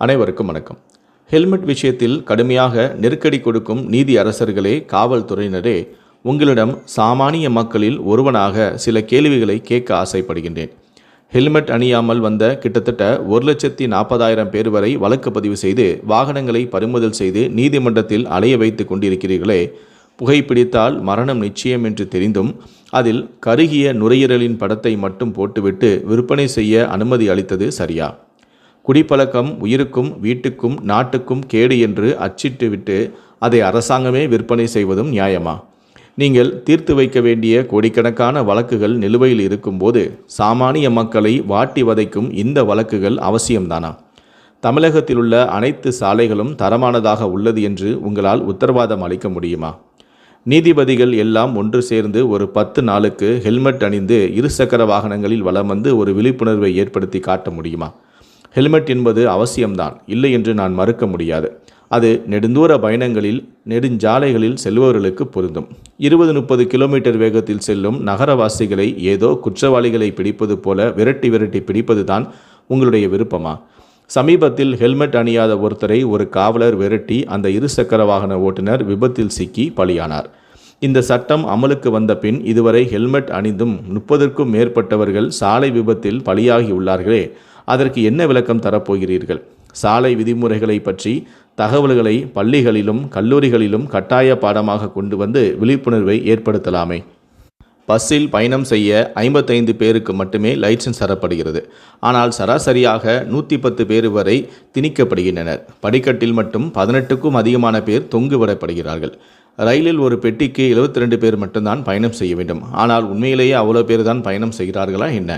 அனைவருக்கும் வணக்கம். ஹெல்மெட் விஷயத்தில் கடுமையாக நெருக்கடி கொடுக்கும் நீதி அரசர்களே, காவல்துறையினரே, உங்களிடம் சாமானிய மக்களில் ஒருவனாக சில கேள்விகளை கேட்க ஆசைப்படுகின்றேன். ஹெல்மெட் அணியாமல் வந்த கிட்டத்தட்ட 1,40,000 பேர் வரை வழக்கு பதிவு செய்து வாகனங்களை பறிமுதல் செய்து நீதிமன்றத்தில் அலைய வைத்து கொண்டிருக்கிறீர்களே, புகைப்பிடித்தால் மரணம் நிச்சயம் என்று தெரிந்தும் அதில் கருகிய நுரையீரலின் படத்தை மட்டும் போட்டுவிட்டு விற்பனை செய்ய அனுமதி அளித்தது சரியா? குடிப்பழக்கம் உயிருக்கும் வீட்டுக்கும் நாட்டுக்கும் கேடு என்று அச்சிட்டுவிட்டு அதை அரசாங்கமே விற்பனை செய்வதும் நியாயமா? நீங்கள் தீர்த்து வைக்க வேண்டிய கோடிக்கணக்கான வழக்குகள் நிலுவையில் இருக்கும்போது சாமானிய மக்களை வாட்டி வதைக்கும் இந்த வழக்குகள் அவசியம்தானா? தமிழகத்தில் உள்ள அனைத்து சாலைகளும் தரமானதாக உள்ளது என்று உங்களால் உத்தரவாதம் அளிக்க முடியுமா? நீதிபதிகள் எல்லாம் ஒன்று சேர்ந்து ஒரு 10 நாளுக்கு ஹெல்மெட் அணிந்து இருசக்கர வாகனங்களில் வலம் வந்து ஒரு விழிப்புணர்வை ஏற்படுத்தி காட்ட முடியுமா? ஹெல்மெட் என்பது அவசியம்தான், இல்லை என்று நான் மறுக்க முடியாது. அது நெடுந்தூர பயணங்களில் நெடுஞ்சாலைகளில் செல்பவர்களுக்கு பொருந்தும். 20-30 கிலோமீட்டர் வேகத்தில் செல்லும் நகரவாசிகளை ஏதோ குற்றவாளிகளை பிடிப்பது போல விரட்டி விரட்டி பிடிப்பது தான் உங்களுடைய விருப்பமா? சமீபத்தில் ஹெல்மெட் அணியாத ஒருத்தரை ஒரு காவலர் விரட்டி அந்த இருசக்கர வாகன ஓட்டுநர் விபத்தில் சிக்கி பலியானார். இந்த சட்டம் அமலுக்கு வந்த பின் இதுவரை ஹெல்மெட் அணிந்தும் 30க்கும் மேற்பட்டவர்கள் சாலை விபத்தில் பலியாகி உள்ளார்களே, அதற்கு என்ன விளக்கம் தரப்போகிறீர்கள்? சாலை விதிமுறைகளை பற்றி தகவல்களை பள்ளிகளிலும் கல்லூரிகளிலும் கட்டாய பாடமாக கொண்டு வந்து விழிப்புணர்வை ஏற்படுத்தலாமே. பஸ்ஸில் பயணம் செய்ய 55 பேருக்கு மட்டுமே லைசன்ஸ் தரப்படுகிறது. ஆனால் சராசரியாக 110 பேர் வரை திணிக்கப்படுகின்றனர். படிக்கட்டில் மட்டும் 18க்கும் அதிகமான பேர் தொங்கு விடப்படுகிறார்கள். ரயிலில் ஒரு பெட்டிக்கு 72 பேர் மட்டும்தான் பயணம் செய்ய வேண்டும். ஆனால் உண்மையிலேயே அவ்வளோ பேர் தான் பயணம் செய்கிறார்களா என்ன?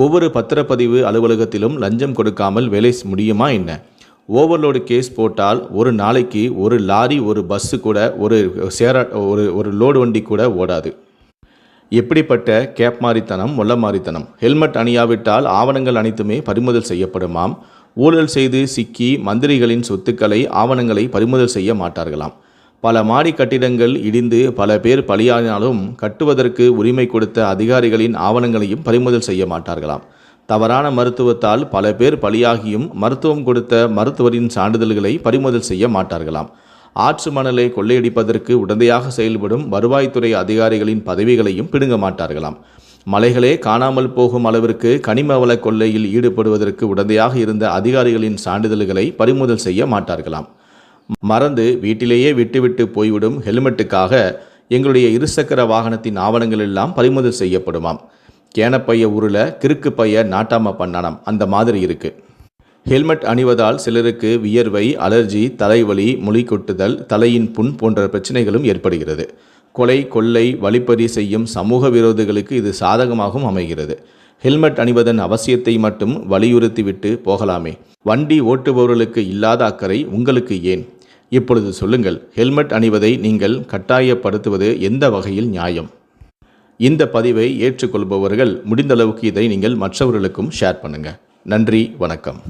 ஒவ்வொரு பத்திரப்பதிவு அலுவலகத்திலும் லஞ்சம் கொடுக்காமல் வேலை முடியுமா என்ன? ஓவர்லோடு கேஸ் போட்டால் ஒரு நாளைக்கு ஒரு லாரி, ஒரு பஸ்ஸு கூட, ஒரு லோடு வண்டி கூட ஓடாது. எப்படிப்பட்ட கேப் மாரித்தனம், மொல்ல மாரித்தனம்! ஹெல்மெட் அணியாவிட்டால் ஆவணங்கள் அனைத்துமே பறிமுதல் செய்யப்படுமாம். ஊழல் செய்து சிக்கி மந்திரிகளின் சொத்துக்களை, ஆவணங்களை பறிமுதல் செய்ய மாட்டார்களாம். பல மாடி கட்டிடங்கள் இடிந்து பல பேர் பலியானாலும் கட்டுவதற்கு உரிமை கொடுத்த அதிகாரிகளின் ஆவணங்களையும் பறிமுதல் செய்ய மாட்டார்களாம். தவறான மருத்துவத்தால் பல பேர் பலியாகியும் மருத்துவம் கொடுத்த மருத்துவரின் சான்றிதழ்களை பறிமுதல் செய்ய மாட்டார்களாம். ஆற்று மணலை கொள்ளையடிப்பதற்கு உடந்தையாக செயல்படும் வருவாய்த்துறை அதிகாரிகளின் பதவிகளையும் பிடுங்க மாட்டார்களாம். மலைகளே காணாமல் போகும் அளவிற்கு கனிம வள கொள்ளையில் ஈடுபடுவதற்கு உடந்தையாக இருந்த அதிகாரிகளின் சான்றிதழ்களை பறிமுதல் செய்ய மாட்டார்களாம். மறந்து வீட்டிலேயே விட்டுவிட்டு போய்விடும் ஹெல்மெட்டுக்காக எங்களுடைய இருசக்கர வாகனத்தின் ஆவணங்கள் எல்லாம் பறிமுதல் செய்யப்படுமாம். கேனப்பைய உருள கிறுக்கு பைய நாட்டாம பண்ணானம், அந்த மாதிரி இருக்கு. ஹெல்மெட் அணிவதால் சிலருக்கு வியர்வை, அலர்ஜி, தலைவலி, மொழி கொட்டுதல், தலையின் புண் போன்ற பிரச்சனைகளும் ஏற்படுகிறது. கொலை, கொள்ளை, வழிப்பறி செய்யும் சமூக விரோதிகளுக்கு இது சாதகமாகவும் அமைகிறது. ஹெல்மெட் அணிவதன் அவசியத்தை மட்டும் வலியுறுத்திவிட்டு போகலாமே. வண்டி ஓட்டுபவர்களுக்கு இல்லாத அக்கறை உங்களுக்கு ஏன்? இப்பொழுது சொல்லுங்கள், ஹெல்மெட் அணிவதை நீங்கள் கட்டாயப்படுத்துவது எந்த வகையில் நியாயம்? இந்த பதிவை ஏற்றுக்கொள்பவர்கள் முடிந்தளவுக்கு இதை நீங்கள் மற்றவர்களுக்கும் ஷேர் பண்ணுங்கள். நன்றி, வணக்கம்.